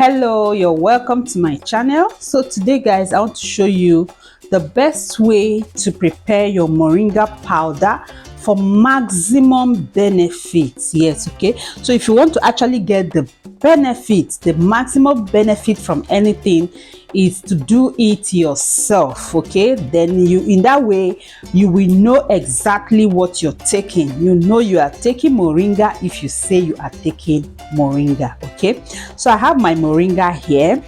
Hello, you're welcome to my channel. So today guys, I want to show you the best way to prepare your moringa powder for maximum benefits. Yes, okay, so if you want to actually get the benefits, the maximum benefit from anything, is to do it yourself. Okay, then you, in that way, you will know exactly what you're taking. You know you are taking moringa if you say you are taking moringa. Okay, so I have my moringa here.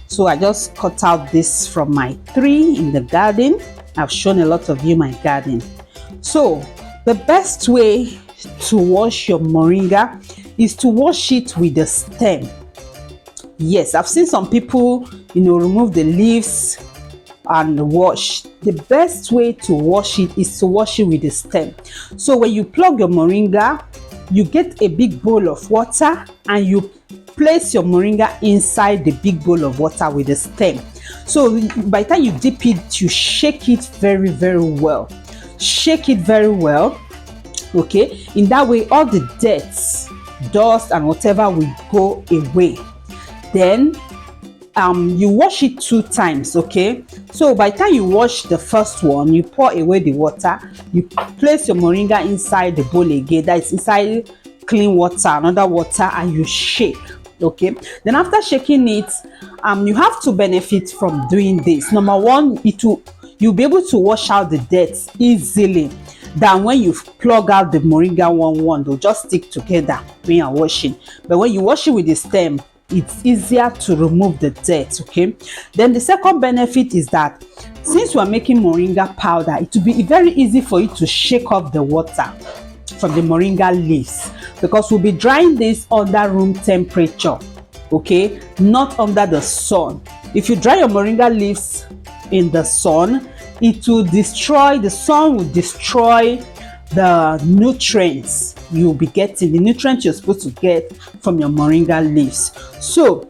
So I just cut out this from my tree in the garden. I've shown a lot of you my garden. So the best way to wash your moringa is to wash it with the stem. Yes, I've seen some people, remove the leaves and wash. The best way to wash it is to wash it with the stem. So when you plug your moringa, you get a big bowl of water and you place your moringa inside the big bowl of water with the stem. So by the time you dip it, you shake it very, very well. Shake it very well. Okay, in that way all the dirt, dust and whatever will go away. Then you wash it 2 times. Okay, so by the time you wash the first one, you pour away the water, you place your moringa inside the bowl again, that is inside clean water, another water, and you shake. Okay, then after shaking it, you have to benefit from doing this. Number one, you'll be able to wash out the dirt easily than when you plug out the moringa one. They'll just stick together when you're washing. But when you wash it with the stem, it's easier to remove the dirt. Okay, then the second benefit is that since you are making moringa powder, it will be very easy for you to shake off the water from the moringa leaves, because we'll be drying this under room temperature. Okay, not under the sun. If you dry your moringa leaves in the sun, it will destroy, the sun will destroy the nutrients you'll be getting, the nutrients you're supposed to get from your moringa leaves. So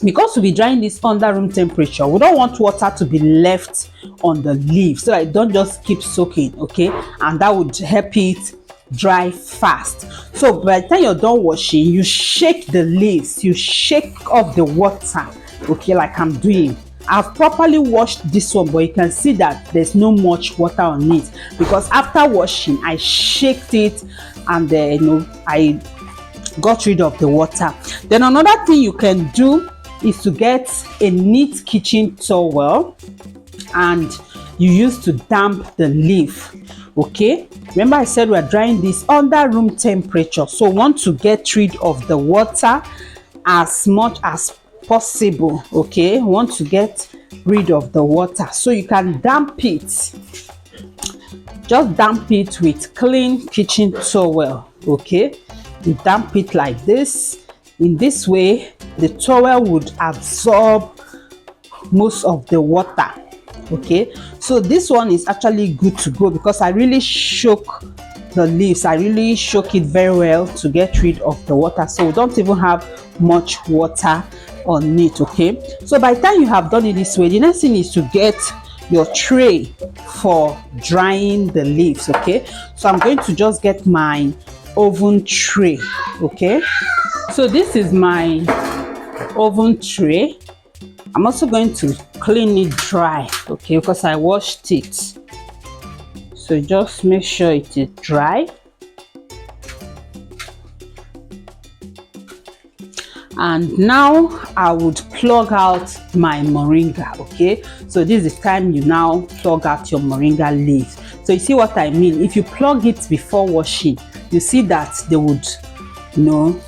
because we'll be drying this under room temperature, we don't want water to be left on the leaves, so that it don't just keep soaking. Okay, and that would help it dry fast. So by the time you're done washing, you shake the leaves, you shake off the water. Okay, like I'm doing. I've properly washed this one, but you can see that there's no much water on it, because after washing I shaked it and I got rid of the water. Then another thing you can do is to get a neat kitchen towel and you use to damp the leaf. Okay, remember I said we're drying this under room temperature, so we want to get rid of the water as much as possible. Okay, we want to get rid of the water, so you can damp it. Just damp it with clean kitchen towel. Okay, you damp it like this. In this way the towel would absorb most of the water. Okay, so this one is actually good to go, because I really shook the leaves, I really shook it very well to get rid of the water, so we don't even have much water on it. Okay, so by the time you have done it this way, the next thing is to get your tray for drying the leaves. Okay, so I'm going to just get my oven tray. Okay, so this is my oven tray. I'm also going to clean it dry. Okay, because I washed it, so just make sure it is dry. And now I would plug out my moringa. Okay, so this is the time you now plug out your moringa leaves. So you see what I mean? If you plug it before washing, you see that they would, the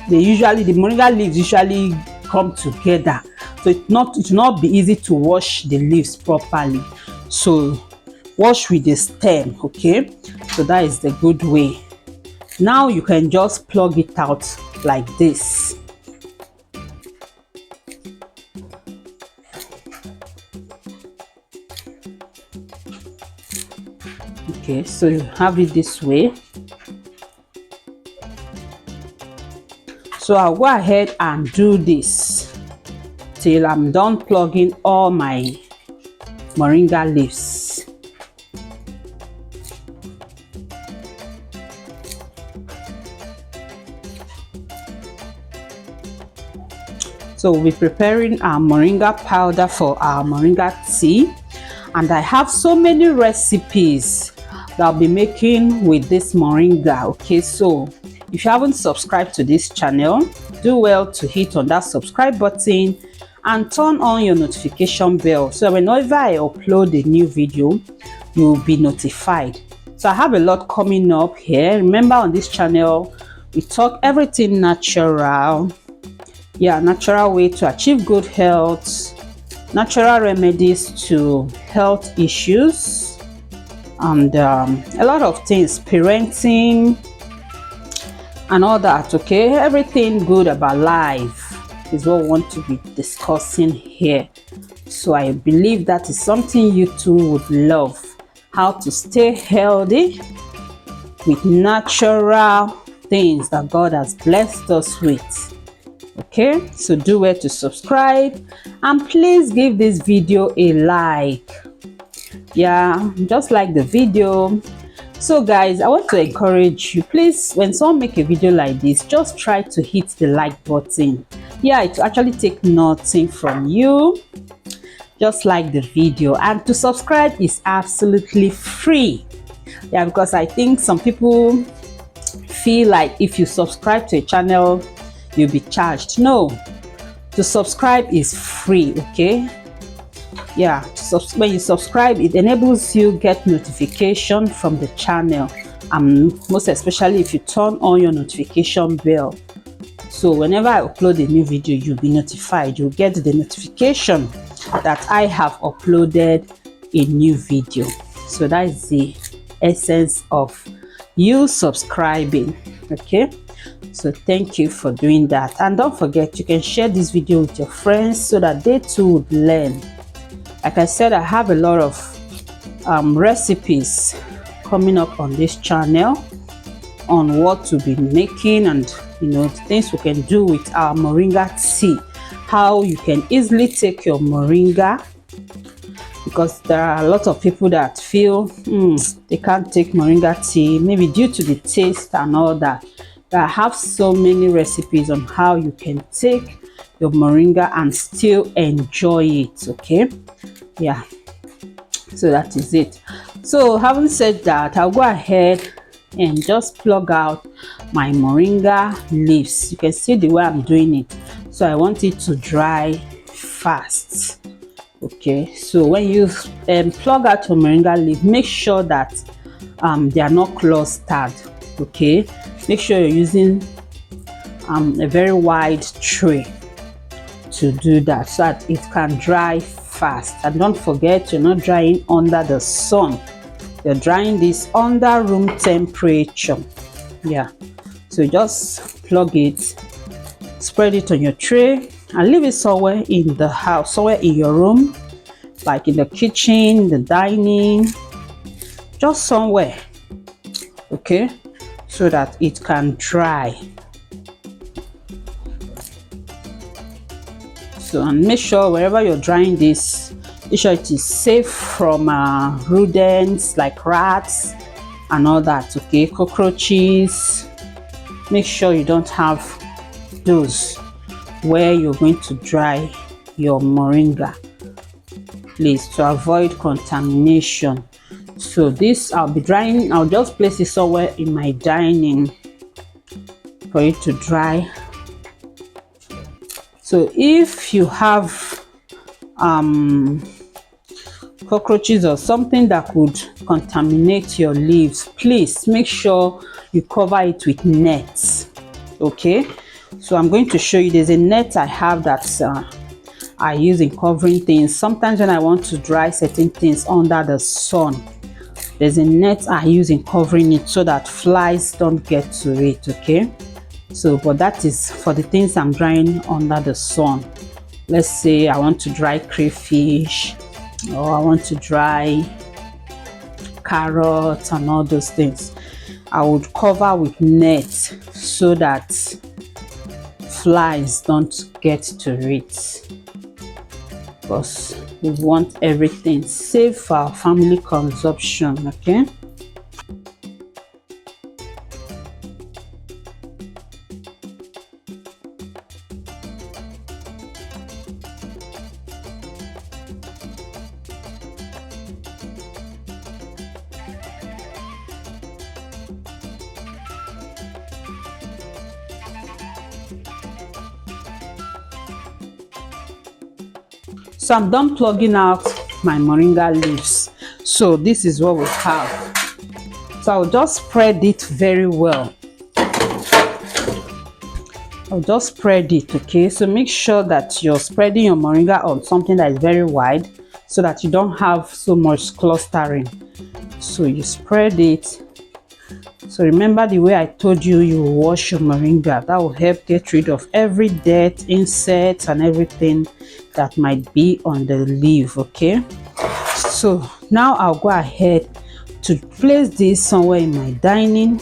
moringa leaves usually come together, so it will not be easy to wash the leaves properly. So wash with the stem. Okay, so that is the good way. Now you can just plug it out like this. Okay, so you have it this way. So I'll go ahead and do this till I'm done plugging all my moringa leaves. So we'll be preparing our moringa powder for our moringa tea, and I have so many recipes that I'll be making with this moringa. Okay, so if you haven't subscribed to this channel, do well to hit on that subscribe button and turn on your notification bell, so whenever I upload a new video, you'll be notified. So I have a lot coming up here. Remember, on this channel we talk everything natural. Yeah, natural way to achieve good health, natural remedies to health issues, and a lot of things, parenting and all that. Okay, everything good about life is what we want to be discussing here. So I believe that is something you too would love, how to stay healthy with natural things that God has blessed us with. Okay, so do well to subscribe, and please give this video a like. Yeah, just like the video. So guys, I want to encourage you, please, when someone make a video like this, just try to hit the like button. Yeah, it will actually take nothing from you. Just like the video, and to subscribe is absolutely free. Yeah, because I think some people feel like if you subscribe to a channel you'll be charged. No, to subscribe is free. Okay, yeah, when you subscribe, it enables you get notification from the channel, and most especially if you turn on your notification bell. So whenever I upload a new video, you'll be notified. You'll get the notification that I have uploaded a new video. So that is the essence of you subscribing. Okay, so thank you for doing that, and don't forget, you can share this video with your friends so that they too would learn. Like I said, I have a lot of recipes coming up on this channel on what to be making, and the things we can do with our moringa tea, how you can easily take your moringa, because there are a lot of people that feel they can't take moringa tea, maybe due to the taste and all that. I have so many recipes on how you can take your moringa and still enjoy it. Okay, yeah, so that is it. So having said that, I'll go ahead and just plug out my moringa leaves. You can see the way I'm doing it. So I want it to dry fast. Okay, so when you plug out your moringa leaf, make sure that they are not clustered. Okay, make sure you're using a very wide tray to do that, so that it can dry fast. And don't forget, you're not drying under the sun, you're drying this under room temperature. Yeah, so just plug it, spread it on your tray, and leave it somewhere in the house, somewhere in your room, like in the kitchen, the dining, just somewhere. Okay, so that it can dry. So, and make sure wherever you're drying this, make sure it is safe from rodents like rats and all that. Okay, cockroaches, make sure you don't have those where you're going to dry your moringa, please, to avoid contamination. So this I'll be drying, I'll just place it somewhere in my dining for it to dry. So if you have cockroaches or something that could contaminate your leaves, please make sure you cover it with nets. Okay, so I'm going to show you. There's a net I have that I use in covering things. Sometimes when I want to dry certain things under the sun, there's a net I use in covering it so that flies don't get to it. Okay, so but that is for the things I'm drying under the sun. Let's say I want to dry crayfish, or I want to dry carrots and all those things. I would cover with net so that flies don't get to it, because we want everything safe for our family consumption. Okay, So I'm done plugging out my moringa leaves. So this is what we have. So I'll just spread it very well. I'll just spread it, okay? So make sure that you're spreading your moringa on something that is very wide so that you don't have so much clustering. So you spread it. So remember the way I told you, you wash your moringa. That will help get rid of every dirt, insects, and everything that might be on the leaf, okay? So now I'll go ahead to place this somewhere in my dining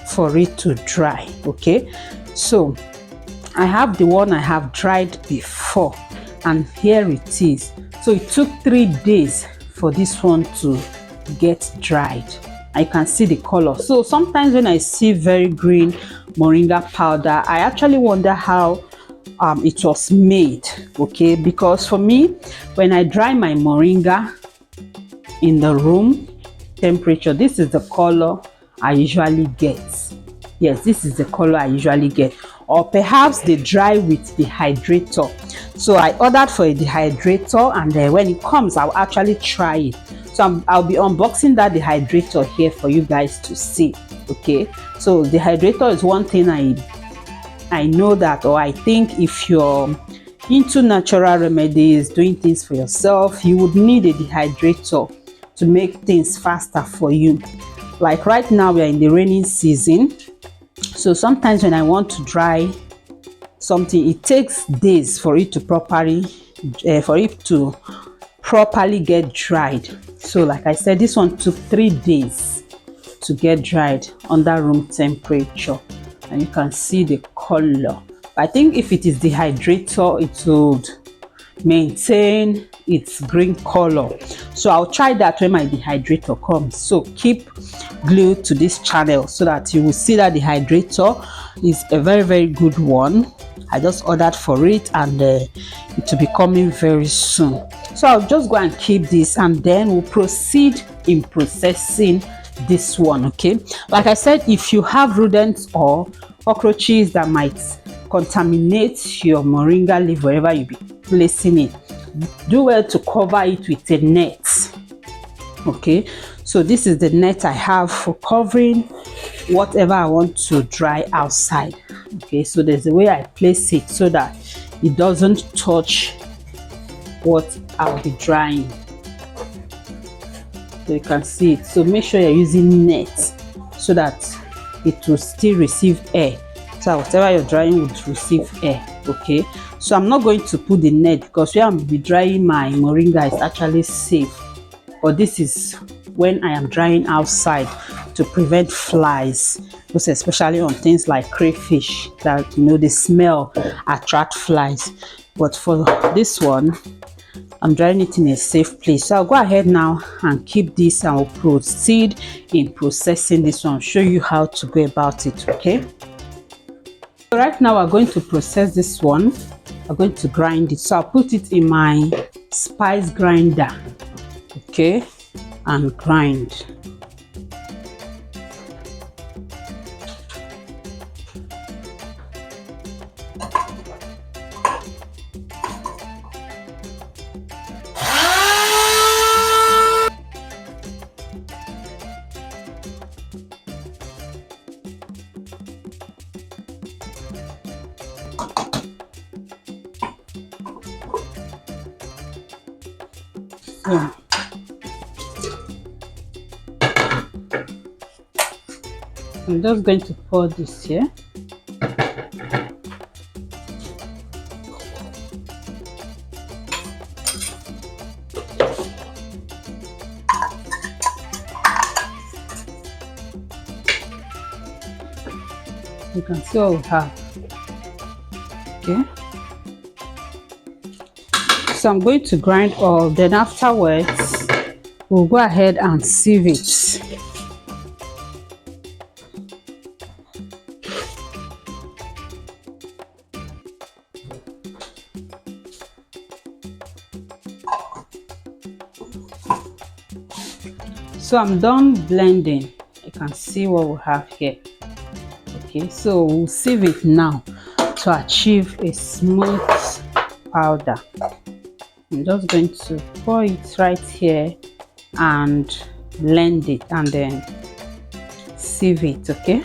for it to dry, okay? So I have the one I have dried before, and here it is. So it took 3 days for this one to get dried. I can see the color. So sometimes when I see very green moringa powder, I actually wonder how it was made, okay? Because for me, when I dry my moringa in the room temperature, this is the color I usually get. Yes, this is the color I usually get. Or perhaps they dry with dehydrator. So I ordered for a dehydrator, and then when it comes, I'll actually try it. So I'll be unboxing that dehydrator here for you guys to see, okay? So dehydrator is one thing I know that, or I think if you're into natural remedies, doing things for yourself, you would need a dehydrator to make things faster for you. Like right now, we are in the raining season. So sometimes when I want to dry something, it takes days for it to properly get dried. So like I said, this one took 3 days to get dried under room temperature, and you can see the color. I think if it is dehydrator, it would maintain its green color. So I'll try that when my dehydrator comes. So keep glued to this channel so that you will see that the dehydrator is a very good one. I just ordered for it, and it will be coming very soon. So I'll just go and keep this, and then we'll proceed in processing this one, okay? Like I said, if you have rodents or cockroaches that might contaminate your moringa leaf wherever you be placing it, do well to cover it with a net, okay? So this is the net I have for covering whatever I want to dry outside, okay? So there's a way I place it so that it doesn't touch what I'll be drying. So you can see it. So make sure you're using net so that it will still receive air. So whatever you're drying would receive air, okay? So I'm not going to put the net because where I'm be drying my moringa is actually safe. But this is when I am drying outside to prevent flies, because especially on things like crayfish that, you know, the smell attract flies. But for this one, I'm drying it in a safe place. So I'll go ahead now and keep this, and we'll proceed in processing this one. I'll show you how to go about it, okay? So right now we're going to process this one. I'm going to grind it. So I'll put it in my spice grinder, okay, and grind. Yeah. I'm just going to pour this here. You can see what we have. Okay. So I'm going to grind all, then afterwards we'll go ahead and sieve it. So I'm done blending. You can see what we have here. Okay, so we'll sieve it now to achieve a smooth powder. I'm just going to pour it right here and blend it and then sieve it. Okay,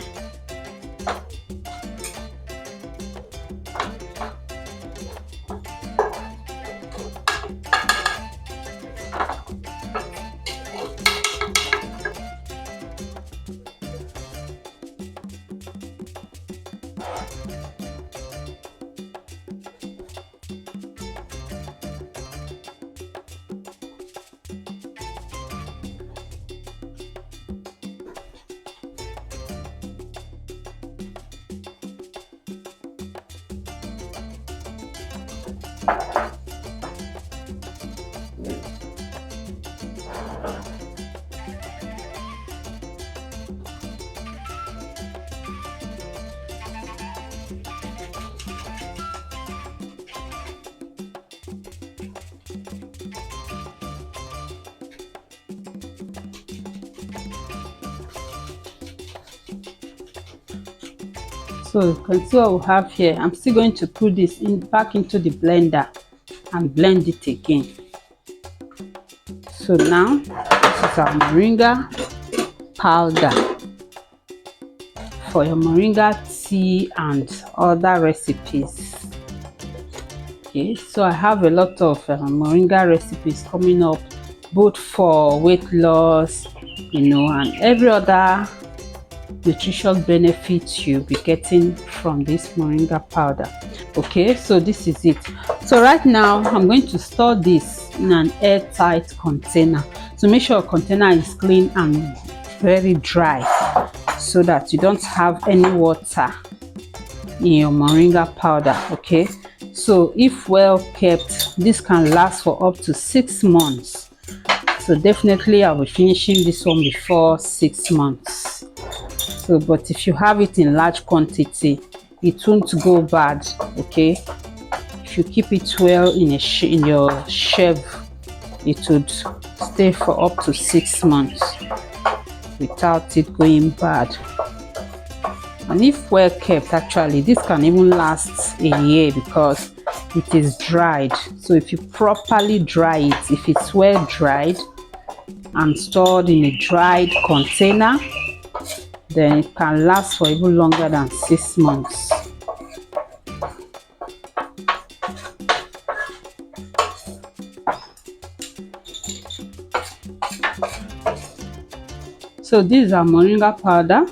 so you can see what we have here. I'm still going to put this in back into the blender and blend it again. So now this is our moringa powder for your moringa tea and other recipes. Okay, so I have a lot of moringa recipes coming up, both for weight loss, you know, and every other nutritional benefits you'll be getting from this moringa powder. Okay, so this is it. So right now I'm going to store this in an airtight container. So make sure your container is clean and very dry so that you don't have any water in your moringa powder. Okay, so if well kept, this can last for up to 6 months. So definitely I'll be finishing this one before 6 months. So but if you have it in large quantity, it won't go bad. Okay, if you keep it well in your shelf, it would stay for up to 6 months without it going bad. And if well kept, actually this can even last a year because it is dried. So if you properly dry it, if it's well dried and stored in a dried container, then it can last for even longer than 6 months. So this is our moringa powder.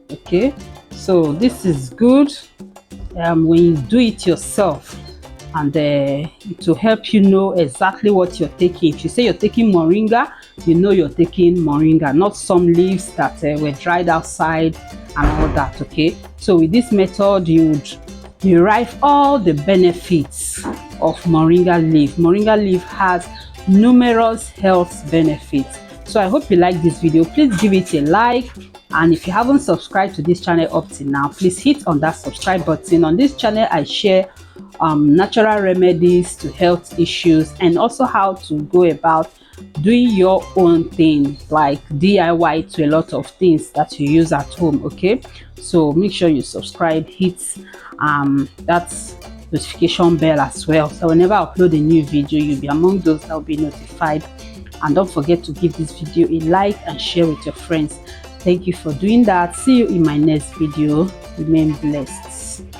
Okay, so this is good when you do it yourself, and it will help you know exactly what you're taking. If you say you're taking moringa, you know you're taking moringa, not some leaves that were dried outside and all that. Okay, so with this method you would derive all the benefits of moringa leaf. Moringa leaf has numerous health benefits. So I hope you like this video. Please give it a like, and if you haven't subscribed to this channel up to now, please hit on that subscribe button. On this channel I share natural remedies to health issues, and also how to go about doing your own thing, like DIY to a lot of things that you use at home. Okay, so make sure you subscribe, hit that notification bell as well, so whenever I upload a new video, you'll be among those that will be notified. And don't forget to give this video a like and share with your friends. Thank you for doing that. See you in my next video. Remain blessed.